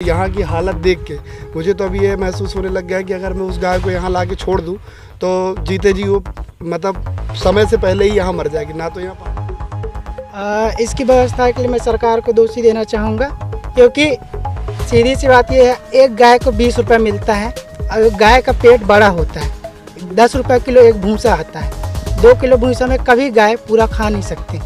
यहाँ की हालत देख के मुझे तो अभी ये महसूस होने लग गया है कि अगर मैं उस गाय को यहाँ ला के छोड़ दूँ तो जीते जी वो मतलब समय से पहले ही यहाँ मर जाएगी। ना तो यहाँ इसकी व्यवस्था के लिए मैं सरकार को दोषी देना चाहूँगा, क्योंकि सीधी सी बात यह है, एक गाय को 20 रुपये मिलता है और गाय का पेट बड़ा होता है। 10 रुपये किलो एक भूसा आता है। 2 किलो भूसा में कभी गाय पूरा खा नहीं सकती।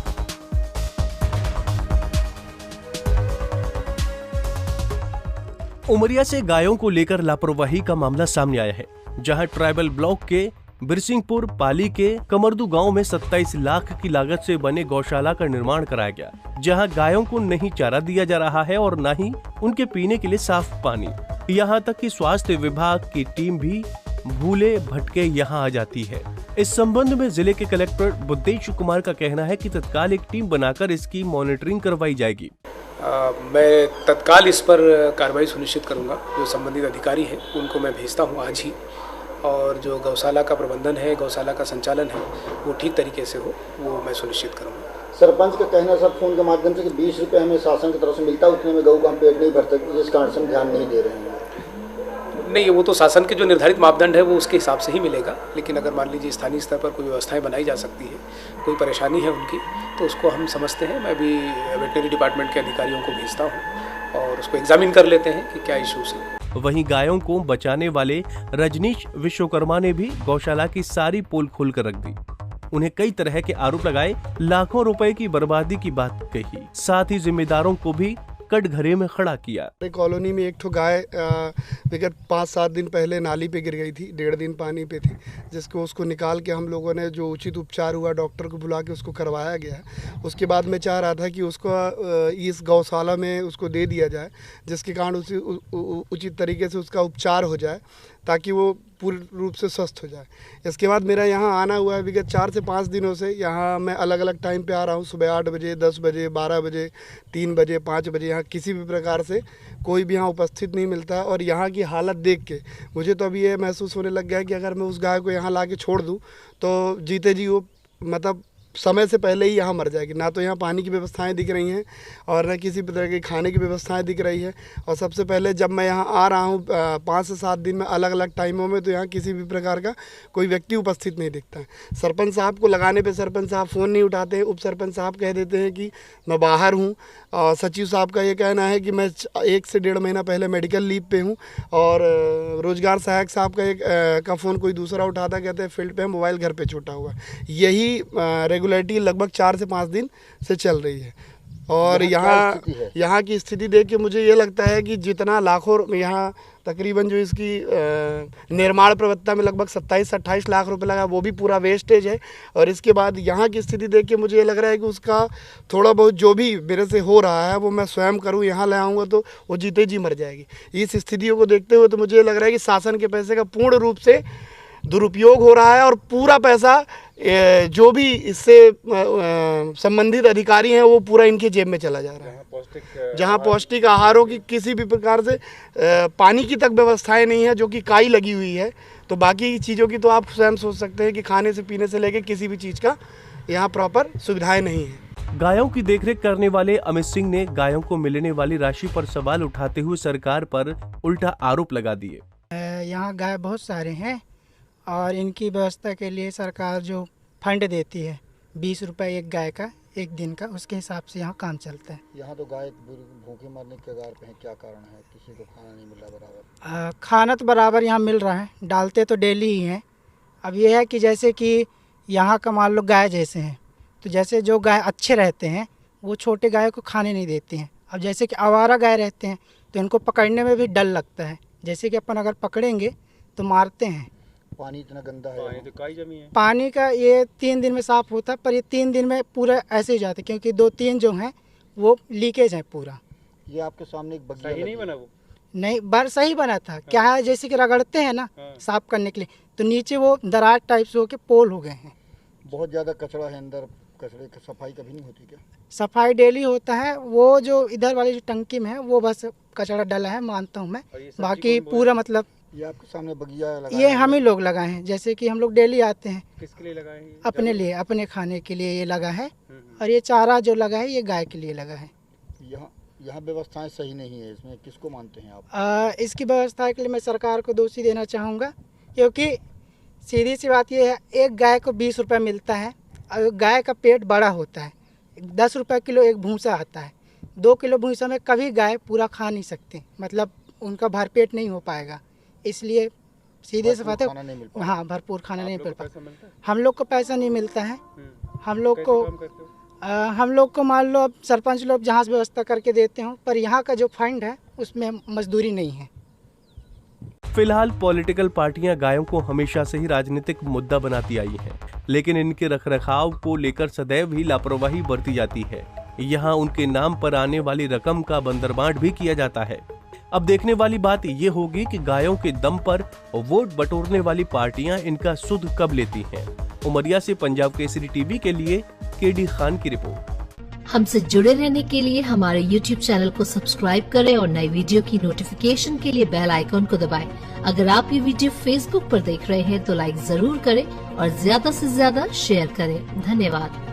उमरिया से गायों को लेकर लापरवाही का मामला सामने आया है, जहां ट्राइबल ब्लॉक के बिरसिंहपुर पाली के कमरदू गांव में 27 लाख की लागत से बने गौशाला का निर्माण कराया गया, जहां गायों को नहीं चारा दिया जा रहा है और न ही उनके पीने के लिए साफ पानी। यहां तक कि स्वास्थ्य विभाग की टीम भी भूले भटके यहां आ जाती है। इस संबंध में जिले के कलेक्टर बुद्धेश कुमार का कहना है कि तत्काल एक टीम बनाकर इसकी मॉनिटरिंग करवाई जाएगी। मैं तत्काल इस पर कार्रवाई सुनिश्चित करूंगा। जो संबंधित अधिकारी हैं उनको मैं भेजता हूं आज ही, और जो गौशाला का प्रबंधन है, गौशाला का संचालन है, वो ठीक तरीके से हो, वो मैं सुनिश्चित करूंगा। सरपंच का कहना सर फोन के माध्यम से कि 20 रुपये हमें शासन की तरफ से मिलता है, उतने में गऊ का हम पेट नहीं भर सकते, जिस कारण से हम ध्यान नहीं दे रहे हैं। नहीं, वो तो शासन के जो निर्धारित मापदंड है वो उसके हिसाब से ही मिलेगा, लेकिन अगर मान लीजिए स्थानीय स्तर पर कोई व्यवस्थाएं बनाई जा सकती है, कोई परेशानी है उनकी, तो उसको हम समझते हैं। मैं भी वेटनरी डिपार्टमेंट के अधिकारियों को भेजता हूँ और उसको एग्जामिन कर लेते हैं कि क्या इश्यूज है। वहीं गायों को बचाने वाले रजनीश विश्वकर्मा ने भी गौशाला की सारी पोल खोल कर रख दी। उन्हें कई तरह के आरोप लगाए, लाखों रुपए की बर्बादी की बात कही, साथ ही जिम्मेदारों को भी कटघरे में खड़ा किया। कॉलोनी में एक ठो गाय विगत 5-7 दिन पहले नाली पे गिर गई थी, 1.5 दिन पानी पे थी, जिसको उसको निकाल के हम लोगों ने जो उचित उपचार हुआ डॉक्टर को बुला के उसको करवाया गया है। उसके बाद मैं चाह रहा था कि उसको इस गौशाला में उसको दे दिया जाए, जिसके कारण उसी उचित तरीके से उसका उपचार हो जाए ताकि वो पूर्ण रूप से स्वस्थ हो जाए। इसके बाद मेरा यहाँ आना हुआ है विगत 4 से 5 दिनों से। यहाँ मैं अलग अलग टाइम पे आ रहा हूँ, सुबह 8 बजे, 10 बजे, 12 बजे, 3 बजे, 5 बजे। यहाँ किसी भी प्रकार से कोई भी यहाँ उपस्थित नहीं मिलता है। और यहाँ की हालत देख के मुझे तो अभी ये महसूस होने लग गया है कि अगर मैं उस गाय को यहाँ ला के छोड़ दूँ तो जीते जी वो मतलब समय से पहले ही यहाँ मर जाएगी। ना तो यहाँ पानी की व्यवस्थाएं दिख रही हैं और न किसी तरह की खाने की व्यवस्थाएं दिख रही है। और सबसे पहले जब मैं यहाँ आ रहा हूँ 5 से 7 दिन में अलग अलग टाइमों में, तो यहाँ किसी भी प्रकार का कोई व्यक्ति उपस्थित नहीं दिखता है। सरपंच साहब को लगाने पे सरपंच साहब फ़ोन नहीं उठाते हैं। उप सरपंच साहब कह देते हैं कि मैं बाहर हूँ। और सचिव साहब का ये कहना है कि मैं 1 से 1.5 महीना पहले मेडिकल लीव पे हूँ। और रोजगार सहायक साहब का फ़ोन कोई दूसरा उठाता, कहते हैं फील्ड पे मोबाइल घर पे छूटा हुआ। यही रेगुलरिटी लगभग 4 से 5 दिन से चल रही है। और यहाँ की स्थिति देख के मुझे ये लगता है कि जितना लाखों यहाँ तकरीबन जो इसकी निर्माण प्रवत्ता में लगभग 27 से 28 लाख रुपए लगा, वो भी पूरा वेस्टेज है। और इसके बाद यहाँ की स्थिति देख के मुझे ये लग रहा है कि उसका थोड़ा बहुत जो भी मेरे से हो रहा है वो मैं स्वयं करूँ, यहाँ ले आऊँगा तो वो जीते जी मर जाएगी। इस स्थितियों को देखते हुए तो मुझे ये लग रहा है कि शासन के पैसे का पूर्ण रूप से दुरुपयोग हो रहा है और पूरा पैसा जो भी इससे संबंधित अधिकारी हैं वो पूरा इनके जेब में चला जा रहा है। जहाँ पौष्टिक आहारों की किसी भी प्रकार से पानी की तक व्यवस्थाएं नहीं है, जो कि काई लगी हुई है, तो बाकी चीज़ों की तो आप स्वयं सोच सकते हैं कि खाने से पीने से लेकर किसी भी चीज़ का यहाँ प्रॉपर सुविधाएं नहीं है। गायों की देखरेख करने वाले अमित सिंह ने गायों को मिलने वाली राशि पर सवाल उठाते हुए सरकार पर उल्टा आरोप लगा दिए। यहाँ गाय बहुत सारे हैं और इनकी व्यवस्था के लिए सरकार जो फंड देती है 20 रुपये एक गाय का एक दिन का, उसके हिसाब से यहाँ काम चलता है। यहाँ तो गाय भूखे मरने के कगार पे है, क्या कारण है? किसी को खाना नहीं मिल रहा बराबर? खाना तो बराबर यहाँ मिल रहा है, डालते तो डेली ही हैं। अब ये है कि जैसे कि यहाँ का मान लो गाय जैसे हैं, तो जैसे जो गाय अच्छे रहते हैं वो छोटे गाय को खाने नहीं देते हैं। अब जैसे कि आवारा गाय रहते हैं तो इनको पकड़ने में भी डर लगता है। जैसे कि अपन अगर पकड़ेंगे तो मारते हैं। पानी इतना गंदा है, पानी तो काई जमी है। पानी का ये 3 दिन में साफ़ होता है, पर ये 3 दिन में पूरा ऐसे ही जाते हैं, क्योंकि 2-3 जो हैं वो लीकेज है पूरा। ये आपके सामने एक बगिया सही नहीं बना, वो नहीं बार सही बना था। क्या है, जैसे कि रगड़ते हैं ना साफ करने के लिए, तो नीचे वो दरार टाइप से होके पोल हो गए हैं। बहुत ज़्यादा कचरा है अंदर, कचरे की सफाई कभी नहीं होती क्या? सफाई डेली होता है। वो जो इधर वाली जो टंकी में है वो बस कचरा डला है, मानता हूँ मैं, बाकी पूरा मतलब ये आपके सामने बगिया लगाया, ये हम ही लोग लगाए हैं। जैसे कि हम लोग डेली आते हैं। किसके लिए लगाए हैं? अपने लिए, अपने खाने के लिए ये लगा है। और ये चारा जो लगा है ये गाय के लिए लगा है। यह व्यवस्थाएं सही नहीं है, इसमें किसको मानते हैं आप? इसकी व्यवस्था के लिए मैं सरकार को दोषी देना चाहूँगा, क्योंकि सीधी सी बात यह है, एक गाय को 20 रुपये मिलता है। गाय का पेट बड़ा होता है, 10 रुपये किलो एक भूसा आता है। 2 किलो भूसा में कभी गाय पूरा खा नहीं सकते, मतलब उनका भरपेट नहीं हो पाएगा। इसलिए सीधे से बात है, हाँ, भरपूर खाना नहीं मिल पाता। हम लोग को पैसा नहीं मिलता है। हम लोग को मान लो अब सरपंच लोग जहाँ से व्यवस्था करके देते हो, पर यहाँ का जो फंड है उसमें मजदूरी नहीं है। फिलहाल पॉलिटिकल पार्टियां गायों को हमेशा से ही राजनीतिक मुद्दा बनाती आई हैं, लेकिन इनके रखरखाव को लेकर सदैव ही लापरवाही बरती जाती है। यहाँ उनके नाम पर आने वाली रकम का बंदरबांट भी किया जाता है। अब देखने वाली बात ये होगी कि गायों के दम पर वोट बटोरने वाली पार्टियां इनका सुध कब लेती हैं। उमरिया से पंजाब केसरी टीवी के लिए केडी खान की रिपोर्ट। हमसे जुड़े रहने के लिए हमारे YouTube चैनल को सब्सक्राइब करें और नई वीडियो की नोटिफिकेशन के लिए बेल आइकॉन को दबाएं। अगर आप ये वीडियो Facebook पर देख रहे हैं तो लाइक जरूर करें और ज्यादा से ज्यादा शेयर करें। धन्यवाद।